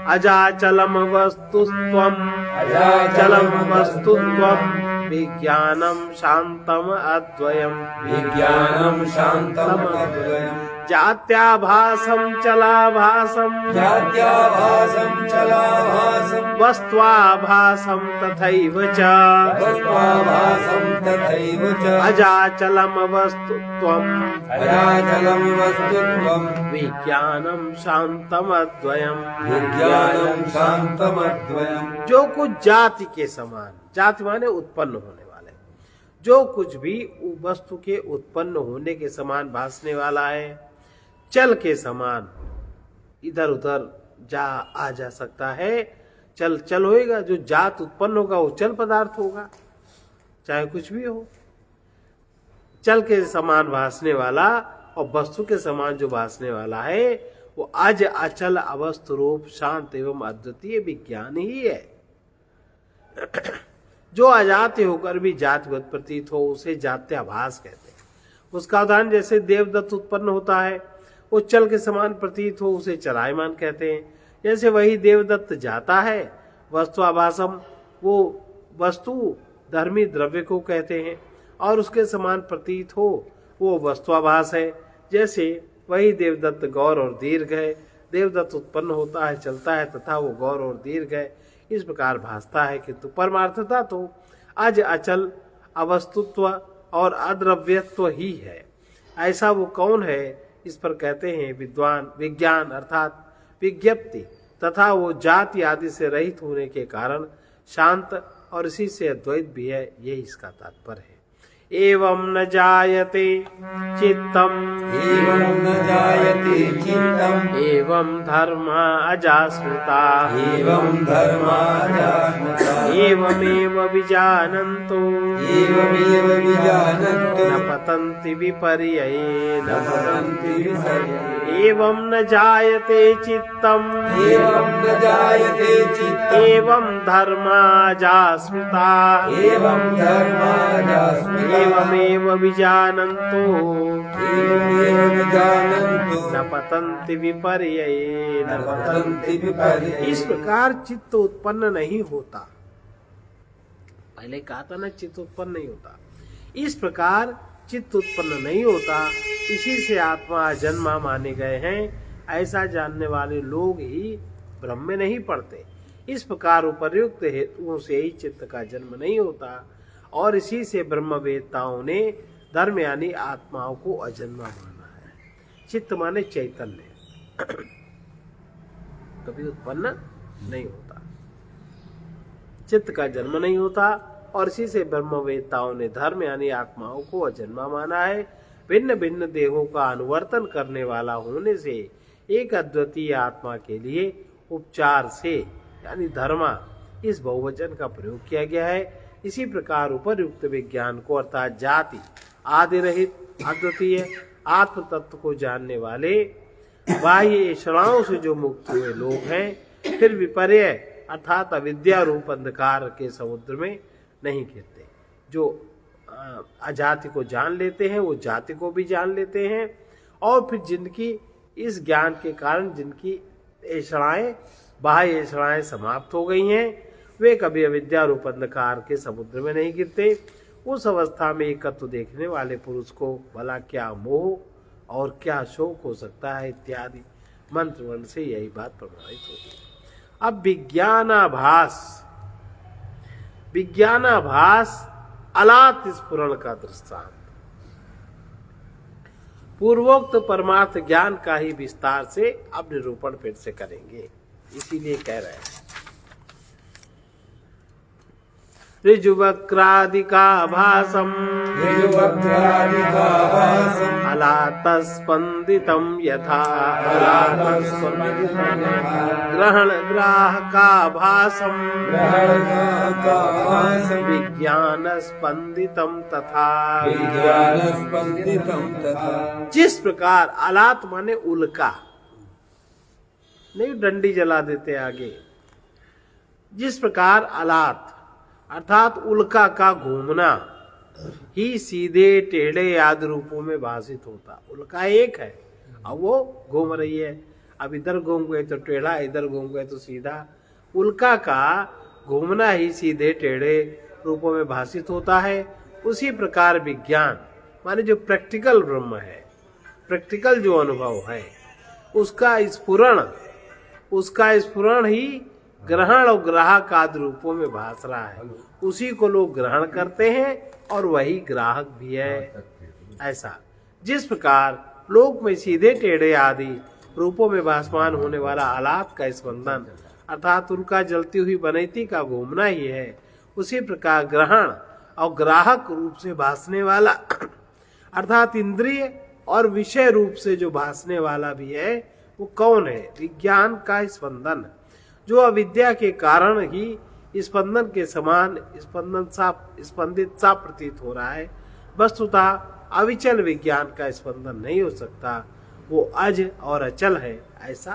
Speaker 1: अजाचलम वस्तुस्त्वम, अजाचलम वस्तुत्वम, विज्ञानम शांतम अद्वयम,
Speaker 2: विज्ञानं शान्तम् अद्वयम्।
Speaker 1: जात्याभासम चलाभासम,
Speaker 2: जात्याभासं चलाभासं
Speaker 1: वस्त्वाभासम तथैव च,
Speaker 2: वस्त्वाभासं तथैव च।
Speaker 1: अजाचलम वस्तुत्वम,
Speaker 2: अजाचलं वस्तुत्वं,
Speaker 1: विज्ञानम शांतम अद्वयम।
Speaker 2: विज्ञानं शान्तमद्वयम्।
Speaker 1: जो कुछ जाति के समान, जाति माने उत्पन्न होने वाले, जो कुछ भी वस्तु के उत्पन्न होने के समान भासने वाला है, चल के समान इधर उधर आ जा सकता है, चल चल होएगा। जो जात उत्पन्न होगा वो चल पदार्थ होगा, चाहे कुछ भी हो। चल के समान भासने वाला और वस्तु के समान जो भासने वाला है, वो अज अचल अवस्थ रूप शांत एवं अद्वितीय विज्ञान ही है। जो अजात्य होकर भी जातिवत प्रतीत हो, उसे जात्याभास कहते हैं। उसका उदाहरण जैसे देवदत्त उत्पन्न होता है, वो चल के समान प्रतीत हो, उसे चलायमान कहते हैं। जैसे वही देवदत्त जाता है, वस्तुआभासम, वो वस्तु धर्मी द्रव्य को कहते हैं, और उसके समान प्रतीत हो, वो वस्तुआभास है। जैसे वही देवदत्त गौर और दीर्घ है, देवदत्त उत्पन्न होता है, चलता है, तथा वो गौर और दीर्घ है, इस प्रकार भासता है। किंतु परमार्थता तो अज अचल अवस्तुत्व और अद्रव्यत्व ही है। ऐसा वो कौन है, इस पर कहते हैं विद्वान विज्ञान अर्थात विज्ञप्ति, तथा वो जाति आदि से रहित होने के कारण शांत और इसी से अद्वैत भी है, यही इसका तात्पर्य है। एवं न जायते चित्तम,
Speaker 2: एवं न जायते चित्तम्,
Speaker 1: एवं धर्मा अजास्मृता,
Speaker 2: एवं धर्मा अजास्मृता,
Speaker 1: एवमेव विजानन्तो,
Speaker 2: एवमेव विजानन्तो,
Speaker 1: न पतन्ति विपर्यये,
Speaker 2: न पतन्ति विपर्यये।
Speaker 1: एवं न जायते चित्तम,
Speaker 2: एवं न जायते चित्तम्,
Speaker 1: एवं धर्मा अजास्मृता,
Speaker 2: एवं धर्मा अजास्मृता,
Speaker 1: एवमेव विजानन्तो,
Speaker 2: एवमेव विजानन्तो,
Speaker 1: न पतन्ति विपर्यये,
Speaker 2: न पतन्ति विपर्यये।
Speaker 1: इस प्रकार चित्त उत्पन्न नहीं होता। पहले कहा था ना, चित्त उत्पन्न नहीं होता। इस प्रकार चित्त उत्पन्न नहीं होता, इसी से आत्मा अजन्मा माने गए हैं। ऐसा जानने वाले लोग ही ब्रह्म में नहीं पड़ते। इस प्रकार उपर्युक्त हेतुओं से ही चित्त का जन्म नहीं होता, और इसी से ब्रह्मवेत्ताओं ने धर्म यानी आत्माओं को अजन्मा माना है। चित्त माने चैतन्य, कभी उत्पन्न नहीं होता, चित्त का जन्म नहीं होता, और इसी से ब्रह्मवेत्ताओं ने धर्म यानी आत्माओं को अजन्मा माना है। भिन्न भिन्न देहों का अनुवर्तन करने वाला होने से एक अद्वितीय आत्मा के लिए उपचार से यानी धर्मा इस बहुवचन का प्रयोग किया गया है। इसी प्रकार उपर्युक्त विज्ञान को अर्थात जाति आदि रहित अद्वितीय आत्म तत्व को जानने वाले बाह्य ऐषणाओं से जो मुक्त हुए लोग हैं, फिर विपर्य अर्थात अविद्या रूप अंधकार के समुद्र में नहीं गिरते। जो अजाति को जान लेते हैं, वो जाति को भी जान लेते हैं, और फिर जिनकी इस ज्ञान के कारण जिनकी ऐषणाएं बाह्य ऐषणाएं समाप्त हो गई हैं, वे कभी अविद्या रूप अंधकार के समुद्र में नहीं गिरते। उस अवस्था में एकत्व देखने वाले पुरुष को भला क्या मोह और क्या शोक हो सकता है इत्यादि मंत्र वर्ण से यही बात प्रमाणित होती है। अब विज्ञानाभास, विज्ञानाभास अलात स्फुरण का दृष्टांत। पूर्वोक्त परमार्थ ज्ञान का ही विस्तार से अब निरूपण फिर से करेंगे, इसीलिए कह रहे हैं। ऋजुवक्रादिकाभासम् अलातस्पन्दितं यथा ग्रहण ग्राहकाभासम् विज्ञान स्पंदितम तथा। जिस प्रकार अलात माने उल्का, नहीं डंडी जला देते आगे, जिस प्रकार अलात अर्थात उल्का का घूमना ही सीधे टेढ़े आदि रूपों में भाषित होता। उल्का एक है, अब वो घूम रही है, अब इधर घूम गए तो टेढ़ा, इधर घूम गए तो सीधा। उल्का का घूमना ही सीधे टेढ़े रूपों में भाषित होता है। उसी प्रकार विज्ञान माने जो प्रैक्टिकल ब्रह्म है, प्रैक्टिकल जो अनुभव है, उसका स्फुरण ही ग्रहण और ग्राहक आदि रूपों में भास रहा है। उसी को लोग ग्रहण करते हैं और वही ग्राहक भी है। ऐसा जिस प्रकार लोक में सीधे टेढ़े आदि रूपों में भासमान होने वाला अलात का स्पंदन अर्थात उनका जलती हुई बनैती का घूमना ही है, उसी प्रकार ग्रहण और ग्राहक रूप से भासने वाला अर्थात इंद्रिय और विषय रूप से जो भासने वाला भी है, वो कौन है? विज्ञान का स्पंदन, जो अविद्या के कारण ही स्पंदन के समान स्पंदित सा प्रतीत हो रहा है। वस्तुतः अविचल विज्ञान का स्पंदन नहीं हो सकता, वो अज और अचल है, ऐसा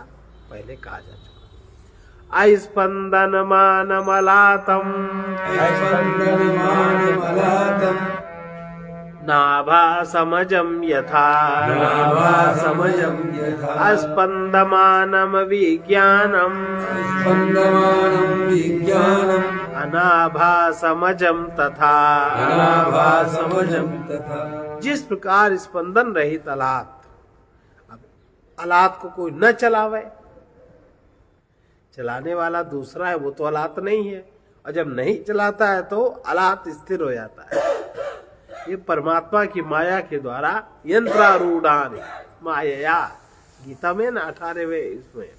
Speaker 1: पहले कहा जा चुका। अस्पंदन मानमलातम नाभासमजं यथा अस्पन्दमानं विज्ञानम् अनाभासमजं तथा। जिस प्रकार स्पंदन रहित अलात, अब अलात को कोई न चलावे, चलाने वाला दूसरा है, वो तो अलात नहीं है, और जब नहीं चलाता है तो अलात स्थिर हो जाता है। ये परमात्मा की माया के द्वारा यंत्रारूढ़ानि माया, गीता में ना 18वें इसमें।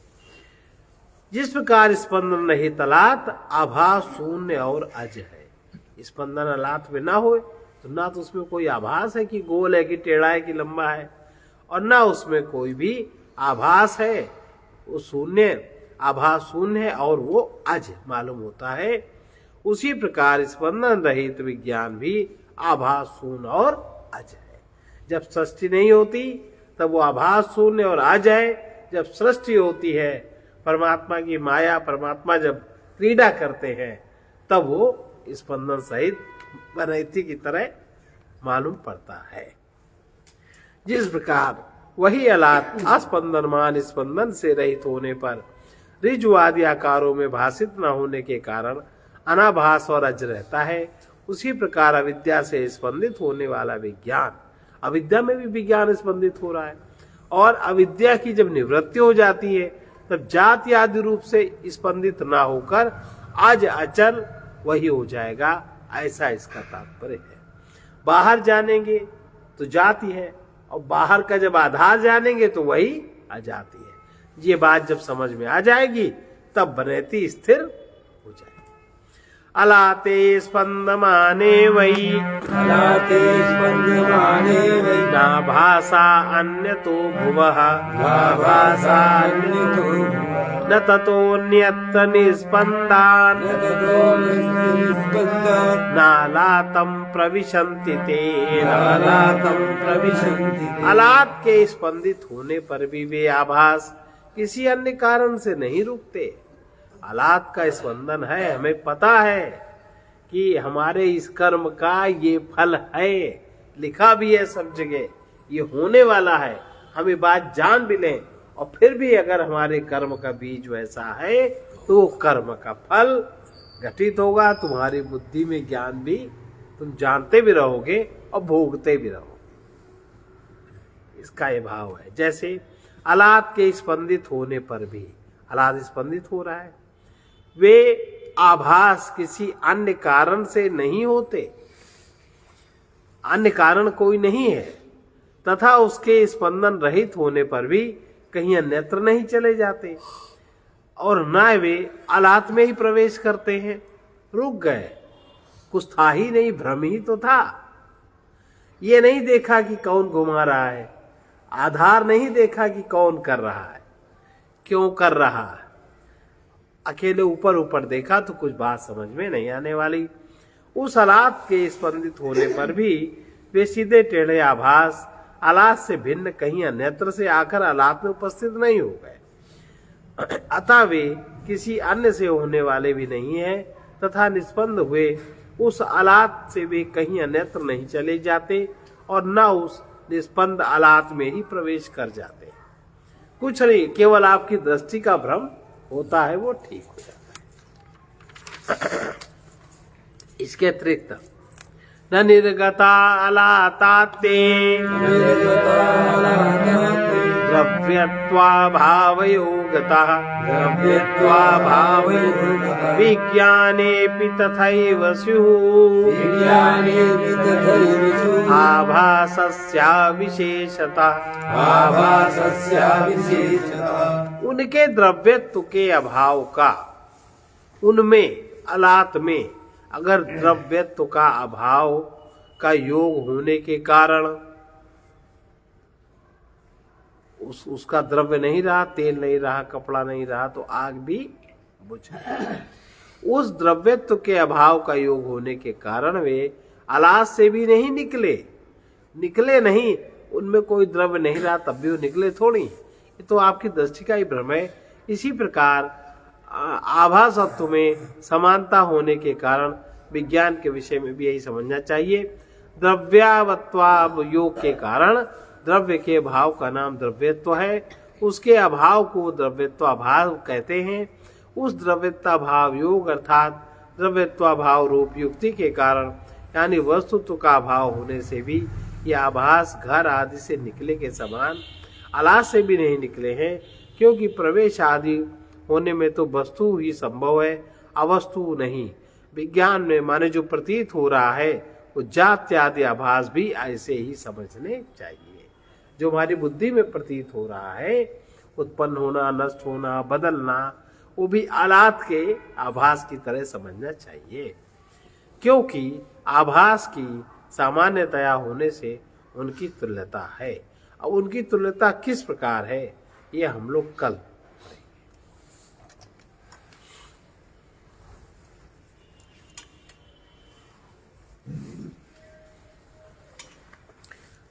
Speaker 1: जिस प्रकार स्पंदन नहीं तलात आभास शून्य और अज है। स्पंदन अलात में ना हो तो ना तो उसमें कोई आभास है कि गोल है कि टेढ़ा है कि लंबा है, और ना उसमें कोई भी आभास है, वो शून्य, आभास शून्य है और वो अज मालूम होता है। उसी प्रकार स्पंदन रहित विज्ञान भी आभास शून्य और अज है। जब सृष्टि नहीं होती तब वो आभास शून्य और अज है। जब सृष्टि होती है, परमात्मा की माया, परमात्मा जब क्रीड़ा करते हैं, तब वो स्पंदन सहित बनैती की तरह मालूम पड़ता है। जिस प्रकार वही अलात अस्पंदनमान स्पंदन से रहित होने पर ऋजु आदि आकारों में भाषित न होने के कारण अनाभास और अज रहता है, उसी प्रकार अविद्या से स्पंदित होने वाला विज्ञान, अविद्या में भी विज्ञान स्पंदित हो रहा है, और अविद्या की जब निवृत्ति हो जाती है तब जाति आदि रूप से स्पंदित ना होकर आज अचल वही हो जाएगा, ऐसा इसका तात्पर्य है। बाहर जानेंगे तो जाति है, और बाहर का जब आधार जानेंगे तो वही अजाति है। ये बात जब समझ में आ जाएगी तब बनैती स्थिर हो जाएगी। अलाते स्पंदमाने वही ना भाषा अन्य तो भुवः न ततोऽन्यत्र निस्पन्दान् नालातं प्रविशन्ति ते। अलात के स्पंदित होने पर भी वे आभास किसी अन्य कारण से नहीं रुकते। अलात का स्पंदन है, हमें पता है कि हमारे इस कर्म का ये फल है, लिखा भी है सब जगह, ये होने वाला है, हमें बात जान भी लें, और फिर भी अगर हमारे कर्म का बीज वैसा है तो कर्म का फल घटित होगा। तुम्हारी बुद्धि में ज्ञान भी, तुम जानते भी रहोगे और भोगते भी रहोगे। इसका ये भाव है। जैसे अलात के स्पंदित होने पर भी, अलात स्पंदित हो रहा है, वे आभास किसी अन्य कारण से नहीं होते, अन्य कारण कोई नहीं है, तथा उसके स्पंदन रहित होने पर भी कहीं अन्यत्र नहीं चले जाते, और न वे आलात में ही प्रवेश करते हैं। रुक गए, कुछ था ही नहीं, भ्रम ही तो था। ये नहीं देखा कि कौन घुमा रहा है, आधार नहीं देखा कि कौन कर रहा है, क्यों कर रहा है। अकेले ऊपर ऊपर देखा तो कुछ बात समझ में नहीं आने वाली। उस आलात के स्पंदित होने पर भी वे सीधे टेढ़े आभास आलात से भिन्न कहीं अन्यत्र से आकर आलात में उपस्थित नहीं हो गए, अतः वे किसी अन्य से होने वाले भी नहीं है, तथा निष्पन्द हुए उस आलात से वे कहीं अन्यत्र नहीं चले जाते और न उस निष्पन्द आलात में ही प्रवेश कर जाते। कुछ नहीं, केवल आपकी दृष्टि का भ्रम होता है, वो ठीक हो जाता है। इसके अतिरिक्त न निर्गता अलाताते द्रव्यत्वाभावयोगतः विज्ञानेऽपि तथैव स्युः आभासस्य विशेषतः। उनके द्रव्यत्व के अभाव का, उनमें अलात में अगर द्रव्यत्व का अभाव का योग होने के कारण उसका द्रव्य नहीं रहा, तेल नहीं रहा, कपड़ा नहीं रहा, तो आग भी बुझ गई। उस द्रव्यत्व के अभाव का योग होने के कारण वे आलात से भी नहीं निकले नहीं, उनमें कोई द्रव्य नहीं रहा तब भी वो निकले थोड़ी। ये तो आपकी दृष्टि का ही भ्रम है। इसी प्रकार आभासत्व में समानता होने के कारण विज्ञान के विषय में भी यही समझना चाहिए। द्रव्यावत्व योग के कारण द्रव्य के भाव का नाम द्रव्यत्व है, उसके अभाव को द्रव्यत्वाभाव कहते हैं। उस द्रव्यत्वाभाव योग अर्थात द्रव्यत्वाभाव रूप युक्ति के कारण यानी वस्तुत्व का अभाव होने से भी यह आभास घर आदि से निकले के समान आलात से भी नहीं निकले हैं, क्योंकि प्रवेश आदि होने में तो वस्तु ही संभव है, अवस्तु नहीं। विज्ञान में माने जो प्रतीत हो रहा है वो जात्य आदि आभास भी ऐसे ही समझने चाहिए। जो हमारी बुद्धि में प्रतीत हो रहा है, उत्पन्न होना, नष्ट होना, बदलना, वो भी आलात के आभास की तरह समझना चाहिए, क्योंकि आभास की सामान्यतया होने से उनकी तुल्यता है। अब उनकी तुल्यता किस प्रकार है ये हम लोग कल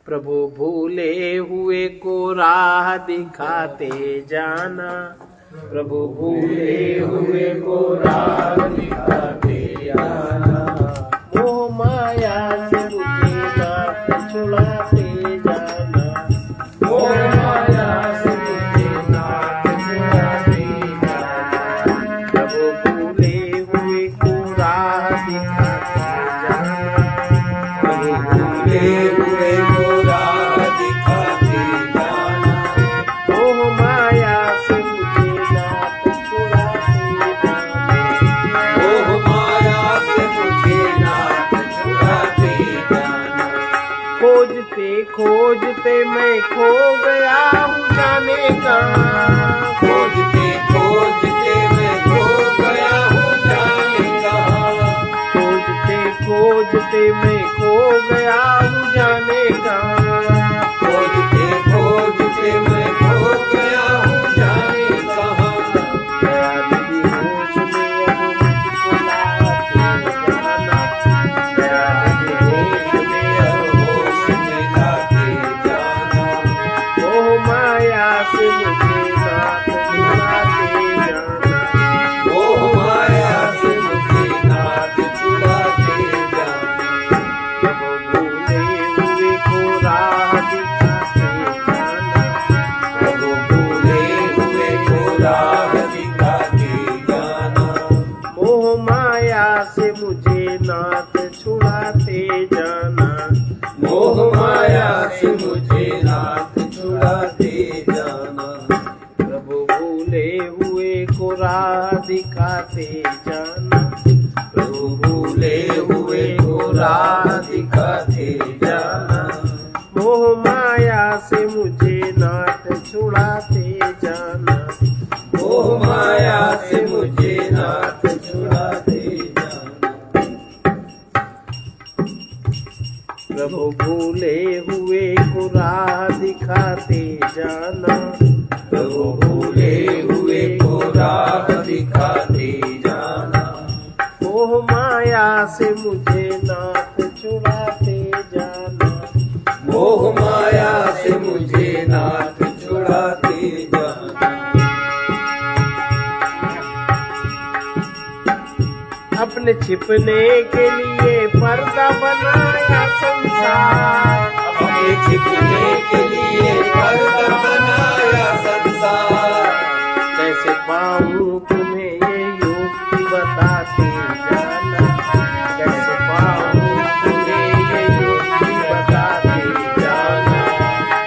Speaker 1: प्रभु भूले हुए को राह दिखाते जाना, प्रभु भूले हुए को राह दिखाते जाना, मोह माया से मुझे नाथ छुड़ाते जाना, मोह माया से मुझे नाथ छुड़ाते जाना, प्रभु भूले हुए को राह दिखाते जाना, प्रभु भूले हुए खोजते मैं खो गया हूँ जाने कहाँ,
Speaker 2: खोजते खोजते मैं खो गया हूँ जाने कहाँ,
Speaker 1: खोजते खोजते मैं खो गया हूँ जाने कहाँ,
Speaker 2: खोजते खोजते मैं खो गया हूँ जाने कहाँ,
Speaker 1: दयाल की होश में अब मुझको लाते जाना, दयाल की होश में अब
Speaker 2: होश में लाते जाना,
Speaker 1: मोह माया से मुझे नाथ छुड़ाते जाना,
Speaker 2: मोह माया से मुझे नाथ छुड़ाते जाना,
Speaker 1: प्रभु भूले हुए को राह दिखाते जाना,
Speaker 2: प्रभु भूले हुए को राह दिखाते जाना,
Speaker 1: मोह माया से मुझे नाथ छुड़ाते जाना,
Speaker 2: मोह माया से मुझे नाथ छुड़ाते जाना। बुरा दिखाते जाना।
Speaker 1: मोह माया से मुझे नाथ छुड़ाते जाना।
Speaker 2: मोह माया से मुझे नाथ छुड़ाते जाना।
Speaker 1: प्रभु भूले हुए को राह दिखाते जाना।
Speaker 2: प्रभु भूले हुए को राह दिखाते जाना।
Speaker 1: मोह माया से मुझे नाथ छुड़ाते जाना।
Speaker 2: मोह माया से मुझे नाथ छुड़ाते जाना।
Speaker 1: अपने छिपने के लिए पर्दा बनाया संसार।
Speaker 2: अपने छिपने के लिए पर्दा बनाया संसार।
Speaker 1: कैसे पाऊं तुम्हें ये युक्ति बताते जाना। कैसे पाऊं तुम्हें ये युक्ति बताते जाना।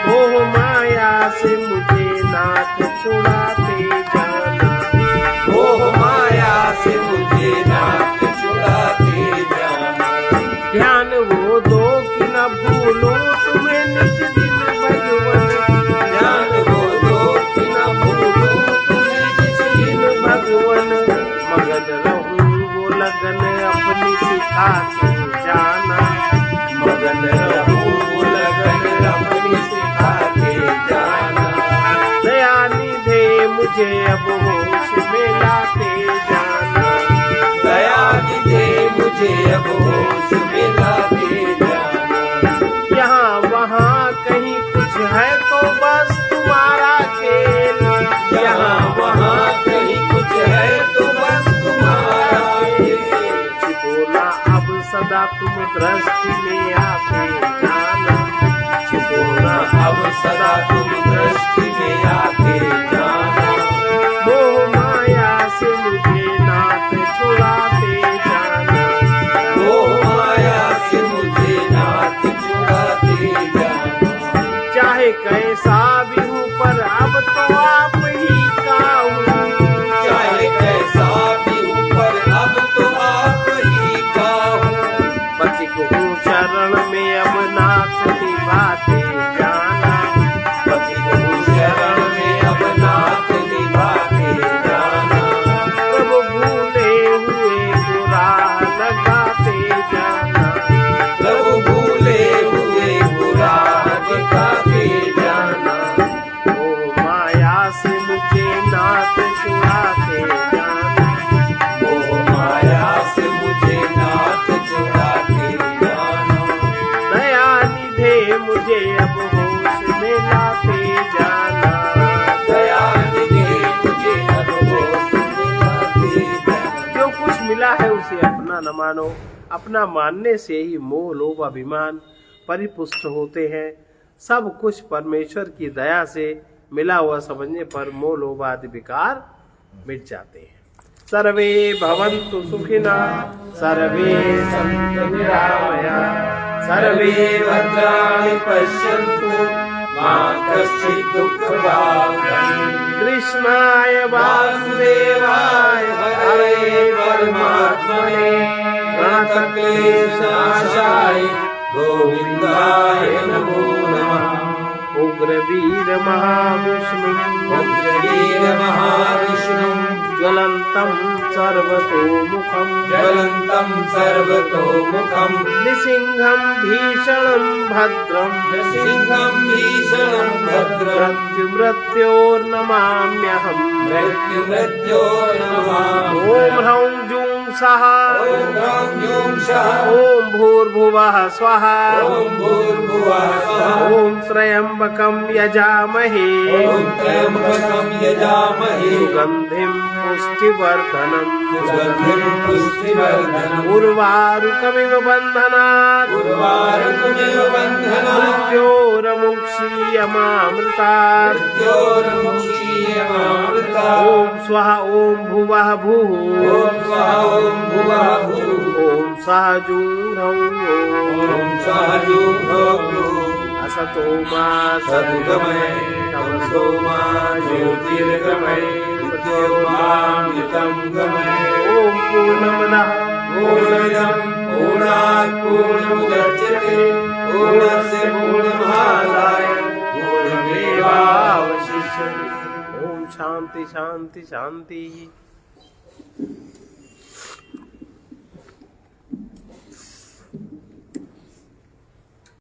Speaker 1: मोह माया से मुझे नाथ छुड़ाते जाना।
Speaker 2: मोह माया से मुझे नाथ छुड़ाते जाना।
Speaker 1: ध्यान वो दो कि न भूलो तुम्हें निज दिन भगवन।
Speaker 2: ध्यान वो दो कि न भूलूं तुम्हें जिस दिन
Speaker 1: भगवन मगन रहूं वो लगन अपनी सिखाते जाना।
Speaker 2: मगन रहूं वो लगन अपनी सिखाते जाना।
Speaker 1: दया निधे मुझे अब होश में लाते जाना।
Speaker 2: दया निधे मुझे अब होश में लाते जाना।
Speaker 1: यहाँ वहाँ कहीं कुछ है तो बस तुम्हारा खेल।
Speaker 2: यहाँ वहाँ कहीं कुछ है तो बस तुम्हारा खेल।
Speaker 1: छिपोना अब सदा तुम दृष्टि में आते जाना।
Speaker 2: छिपोना अब सदा तुम दृष्टि में आते जाना।
Speaker 1: मोह माया से मुझे नाथ छुड़ाते जाना।
Speaker 2: मोह माया से मुझे नाथ छुड़ाते जाना।
Speaker 1: चाहे कैसा भी हूँ पर अब तो आप ही का हूँ।
Speaker 2: चाहे कैसा भी हूँ पर अब तो आप ही का हूँ।
Speaker 1: पति को हूँ शरण में अब नाथ निभाते जाना।
Speaker 2: पति को शरण में अब नाथ निभाते जाना।
Speaker 1: प्रभु भूले हुए को राह लगाते जाना।
Speaker 2: प्रभु भूले हुए बुरा दिखाते जाना।
Speaker 1: मोह माया से मुझे नाथ छुड़ाते जाना।
Speaker 2: मोह माया से मुझे नाथ छुड़ाते जाना।
Speaker 1: दया निधे मुझे अब होश में लाते जाना।
Speaker 2: दया निधे मुझे अब होश में लाते जाना।
Speaker 1: जो कुछ मिला है उसे अपना न मानो। अपना मानने से ही मोह लोभ अभिमान परिपुष्ट होते हैं। सब कुछ परमेश्वर की दया से मिला हुआ समझने पर मोह लोभ आदि विकार मिट जाते हैं। सर्वे भवन्तु सुखिनः। सर्वे सन्तु निरामयाः। सर्वे
Speaker 2: भद्राणि पश्यन्तु मा कश्चित् दुःखभाग् भवेत्।
Speaker 1: कृष्णाय वासुदेवाय हरे
Speaker 2: परमात्मने प्रणतक्लेशनाशाय गोविन्दाय नमो नमः।
Speaker 1: उग्रवीर महाविष्णु
Speaker 2: उग्रवीर महाविष्णु
Speaker 1: ज्वलन्तं सर्वतोमुखं
Speaker 2: ज्वलन्तं सर्वतोमुखं
Speaker 1: निसिंहं भीषणं भद्रं
Speaker 2: सिंहं भीषणं भद्रं
Speaker 1: मृत्योर्नमाम्यहम्।
Speaker 2: मृत्युमृत्यो नमामि।
Speaker 1: ॐ ह्रौं जूं सः
Speaker 2: ॐ ह्रौं जूं सः
Speaker 1: ॐ भूर्भुवः स्वः
Speaker 2: ॐ भूर्भुवः स्वः
Speaker 1: ॐ त्र्यम्बकं यजामहे
Speaker 2: ॐ त्र्यम्बकं यजामहे
Speaker 1: सुगन्धिं पुष्टिवर्धनम्
Speaker 2: सुगन्धिं पुष्टिवर्धनम्
Speaker 1: उर्वारुकमिव बन्धनात्
Speaker 2: उर्वारुकमिव बन्धनात्
Speaker 1: मृत्योरमुक्षीयमामृतात्
Speaker 2: मृत्योर्मुक्षीयमामृतात्
Speaker 1: ॐ स्वः ॐ भुवः भुः
Speaker 2: ॐ स्वः ॐ भुवः भुः
Speaker 1: ॐ सः जूं ह्रौं
Speaker 2: ॐ स्वः जूं ह्रौं
Speaker 1: असतो मा
Speaker 2: सद्गमय तमसो मा ज्योतिर्गमय मृत्योर्मामृतं गमय।
Speaker 1: ॐ पूर्णमदः
Speaker 2: पूर्णमिदं पूर्णात् पूर्णमुदच्यते पूर्णस्य पूर्णमादाय पूर्णमेवावशिष्यते।
Speaker 1: ओम शांति शांति शांति।